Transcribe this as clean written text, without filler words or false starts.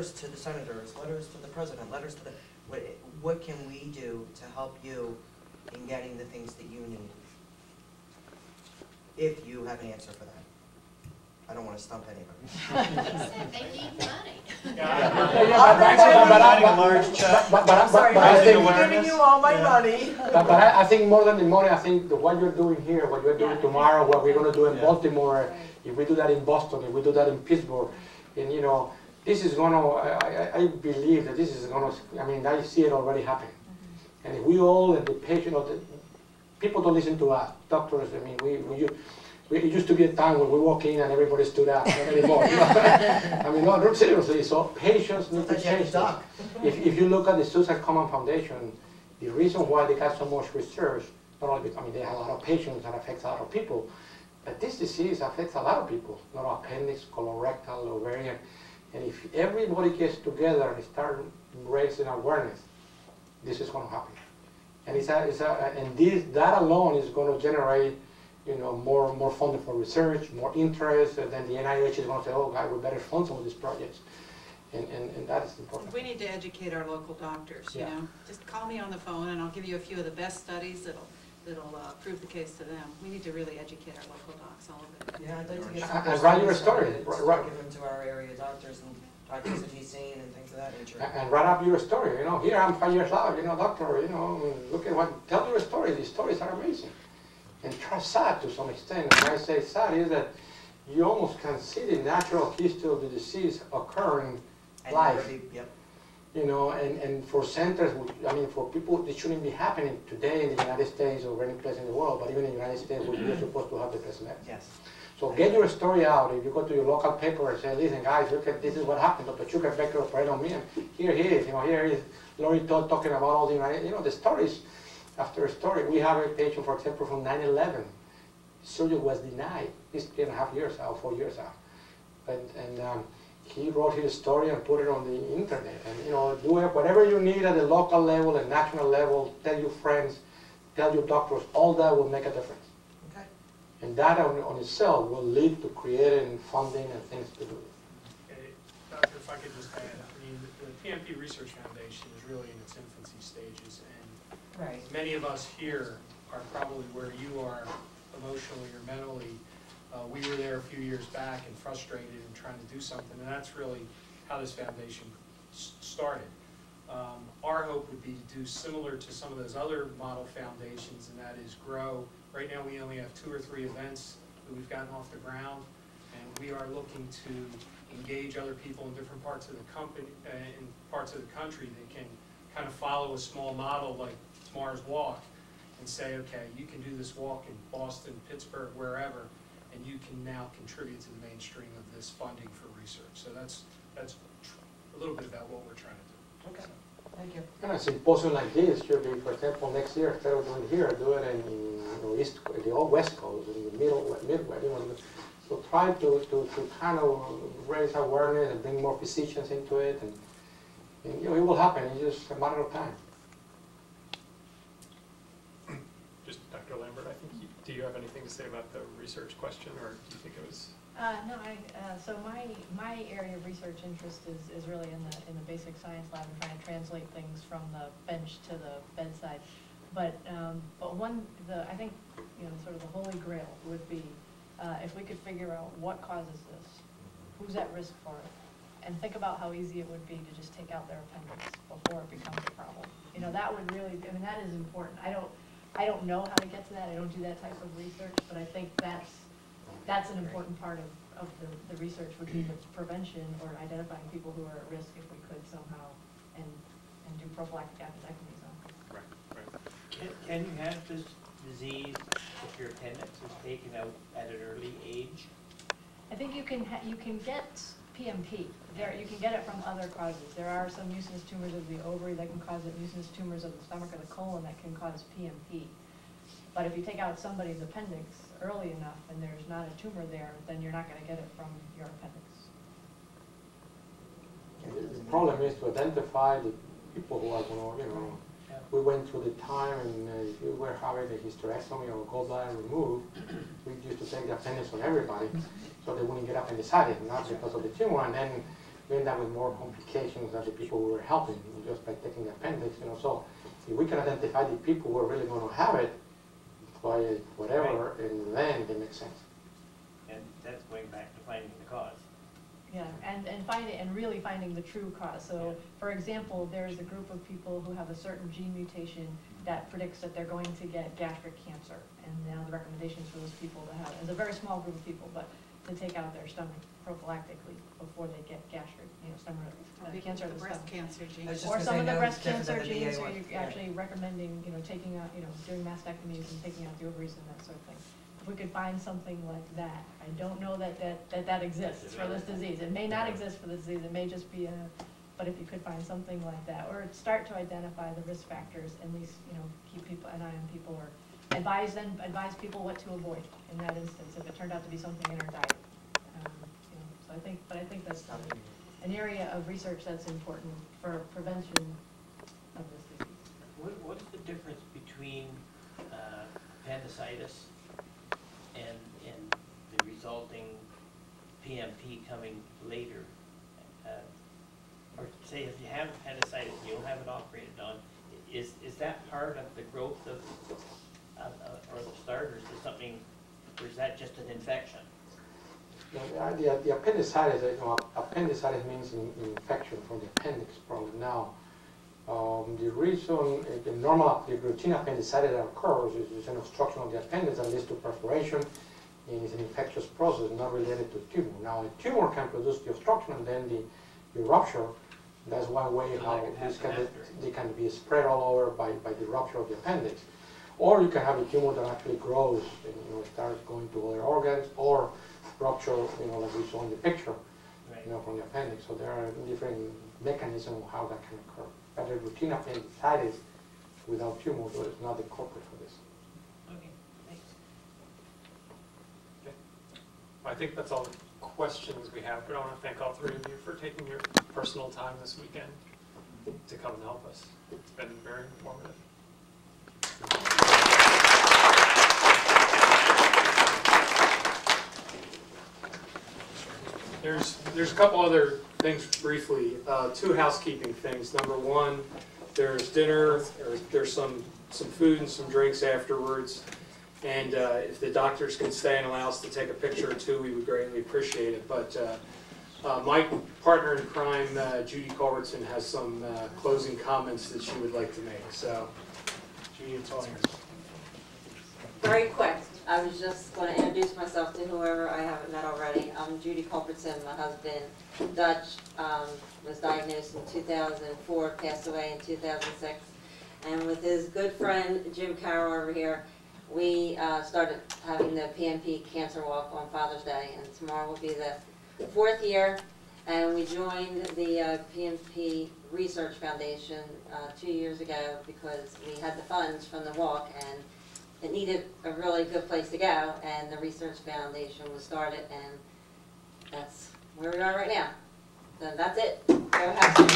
letters to the senators, letters to the president, letters to the, what can we do to help you in getting the things that you need? If you have an answer for that. I don't want to stump anybody. They need money. I'm sorry, I'm giving you all my money. But I think more than the money, I think what you're doing here, what you're doing tomorrow, what we're going to do in Baltimore, if we do that in Boston, if we do that in Pittsburgh, and you know, this is going to, I believe that this is going to, I mean, I see it already happening. And if we all, and the patient, people don't listen to us, doctors, I mean, it used to be a time when we walk in and everybody stood up, not anymore. You know? I mean, no, seriously, so patients need to change that. If you look at the Suicide Common Foundation, the reason why they got so much research, not only because, I mean, they have a lot of patients that affects a lot of people, but this disease affects a lot of people, not appendix, colorectal, ovarian, and if everybody gets together and start raising awareness, this is going to happen. And that alone is going to generate, you know, more funding for research, more interest, and then the NIH is going to say, oh, God, we better fund some of these projects. And that is important. We need to educate our local doctors, you know. Just call me on the phone and I'll give you a few of the best studies that'll prove the case to them. We need to really educate our local docs, all of it. Yeah, I'd like to get some write your story. Give them to our area doctors and doctors that he's seen and things of that nature. And write up your story, you know. Here I'm 5 years out, you know, doctor, you know, look at what, tell your story. These stories are amazing. And sad to some extent. And when I say sad is that you almost can see the natural history of the disease occurring live. You know, and for centers, I mean, for people, it shouldn't be happening today in the United States or any place in the world, but even in the United States, we're supposed to have the best medicine. Yes. So get your story out. If you go to your local paper and say, listen, guys, look at this is what happened. Dr. Becker operated on me, and here he is. You know, here is Lori Todd talking about all the, you know, the stories after story. We have a patient, for example, from 9/11. Surgery was denied. He's 3.5 years out, 4 years out, and he wrote his story and put it on the internet. And you know, do whatever you need at the local level and national level. Tell your friends, tell your doctors. All that will make a difference. Okay. And that on itself will lead to creating funding and things to do. Okay, Doctor, if I could just add, I mean, the PMP Research Foundation is really in its infancy stages, and many of us here are probably where you are emotionally or mentally. We were there a few years back and frustrated and trying to do something, and that's really how this foundation started. Our hope would be to do similar to some of those other model foundations, and that is grow. Right now we only have 2 or 3 events that we've gotten off the ground, and we are looking to engage other people in different parts of the company, in parts of the country that can kind of follow a small model like Mars Walk and say, okay, you can do this walk in Boston, Pittsburgh, wherever, and you can now contribute to the mainstream of this funding for research. So that's a little bit about what we're trying to do. Okay, thank you. And a symposium like this should be, for example, next year, instead of doing here, do it in the old West Coast, in the Midwest. So try to kind of raise awareness and bring more physicians into it, and you know, it will happen. It's just a matter of time. Just Dr. Lambert, I think, do you have anything to say about the research question, or do you think it was? No, so my area of research interest is really in the basic science lab and trying to translate things from the bench to the bedside. But I think, you know, sort of the holy grail would be if we could figure out what causes this, who's at risk for it, and think about how easy it would be to just take out their appendix before it becomes a problem. You know, that would really, I mean, that is important. I don't know how to get to that. I don't do that type of research, but I think that's an important part of the research would be the prevention or identifying people who are at risk if we could somehow and do prophylactic appendectomies on them. Right. Can you have this disease if your appendix is taken out at an early age? I think you can get PMP. You can get it from other causes. There are some mucinous tumors of the ovary that can cause it, mucinous tumors of the stomach or the colon that can cause PMP. But if you take out somebody's appendix early enough and there's not a tumor there, then you're not going to get it from your appendix. The problem is to identify the people who are going to, you know, we went through the time, and if you were having a hysterectomy or gallbladder removed, we used to take the appendix on everybody so they wouldn't get appendicitis, not because of the tumor. And then we end up with more complications than the people we were helping just by taking the appendix, you know. So if we can identify the people who are really going to have it by whatever, and then it makes sense. And that's going back to finding the cause. Yeah, and really finding the true cause. So, for example, there's a group of people who have a certain gene mutation that predicts that they're going to get gastric cancer. And now the recommendations for those people to have, it's a very small group of people, but to take out their stomach prophylactically before they get gastric, stomach cancer of the breast stomach. cancer gene. I was just Or gonna some say, of the no, breast it's different cancer than the genes, VA or one. you're actually recommending, taking out, doing mastectomies and taking out the ovaries and that sort of thing. If we could find something like that, I don't know that exists for this disease. It may not exist for this disease, it may just be but if you could find something like that, or start to identify the risk factors, at least, keep an eye on people, or advise people what to avoid in that instance, if it turned out to be something in our diet. So I think that's an area of research that's important for prevention of this disease. What is the difference between appendicitis and the resulting PMP coming later? Or say if you have appendicitis and you'll have it operated on, is that part of the growth of or the start, or is there something, or is that just an infection? The appendicitis, appendicitis means infection from the appendix problem. Now, the reason the routine appendicitis that occurs is an obstruction of the appendix that leads to perforation, and it's an infectious process not related to tumor. Now, a tumor can produce the obstruction and then the rupture. That's one way So how they can be spread all over by the rupture of the appendix. Or you can have a tumor that actually grows and starts going to other organs, or rupture, like we saw in the picture, Right. From the appendix. So there are different mechanisms of how that can occur. But the routine appendicitis without tumor is not the culprit for this. Okay, thanks. Okay. I think that's all the questions we have, but I want to thank all three of you for taking your personal time this weekend to come and help us. It's been very informative. There's a couple other things briefly. Two housekeeping things. Number one, there's dinner, or there's some food and some drinks afterwards. And if the doctors can stay and allow us to take a picture or two, we would greatly appreciate it. But my partner in crime, Judy Culbertson, has some closing comments that she would like to make. So, Judy, it's all yours. Very quick. I was just going to introduce myself to whoever I haven't met already. I'm Judy Culbertson. My husband, Dutch, was diagnosed in 2004, passed away in 2006. And with his good friend, Jim Carroll over here, we started having the PMP Cancer Walk on Father's Day. And tomorrow will be the 4th year. And we joined the PMP Research Foundation 2 years ago because we had the funds from the walk, and it needed a really good place to go, and the Research Foundation was started, and that's where we are right now. So that's it. Go have some